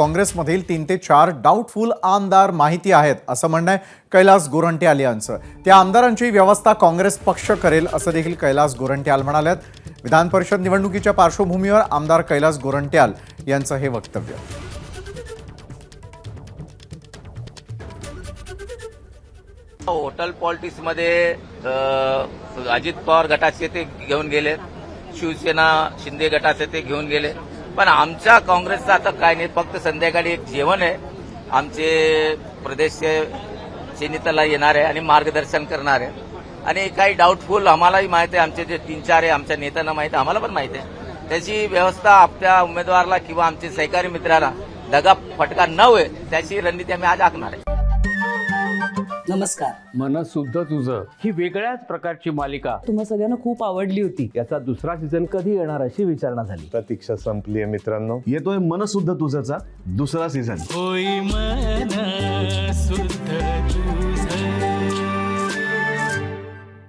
काँग्रेसमधील 3 ते 4 डाऊटफुल आमदार माहिती आहेत असं म्हणणं आहे कैलास गोरंट्याल यांचं. त्या आमदारांची व्यवस्था काँग्रेस पक्ष करेल असं देखील कैलास गोरंट्याल म्हणालेत. विधान परिषद निवडणुकीच्या पार्श्वभूमीवर आमदार कैलास गोरंट्याल यांचं हे वक्तव्य. होटल पॉलिटिक्स मध्ये अजित पवार गटाचे ते घेऊन गेले, शिवसेना शिंदे गटाचे ते घेऊन गेले, पण आमच्या काँग्रेसचं आता काय नाही. फक्त संध्याकाळी एक जेवण आहे. आमचे प्रदेशचे नेत्याला येणार आहे आणि मार्गदर्शन करणार आहे. आणि काही डाऊटफुल आम्हालाही माहिती आहे, आमचे जे 3-4 आहे आमच्या नेत्यांना माहिती आहे, आम्हाला पण माहिती आहे. त्याची व्यवस्था आपल्या उमेदवाराला किंवा आमचे सहकारी मित्राला दगा फटका न होईल त्याची रणनीती आम्ही आज आखणार आहे. नमस्कार. मन सुद्धा तुझं ही वेगळ्याच प्रकारची मालिका तुम्हा सगळ्यांना खूप आवडली होती. याचा दुसरा सीझन कधी येणार अशी विचारणा झाली. प्रतीक्षा संपली आहे मित्रांनो. येतोय मन सुद्धा तुझाचा दुसरा सीझन.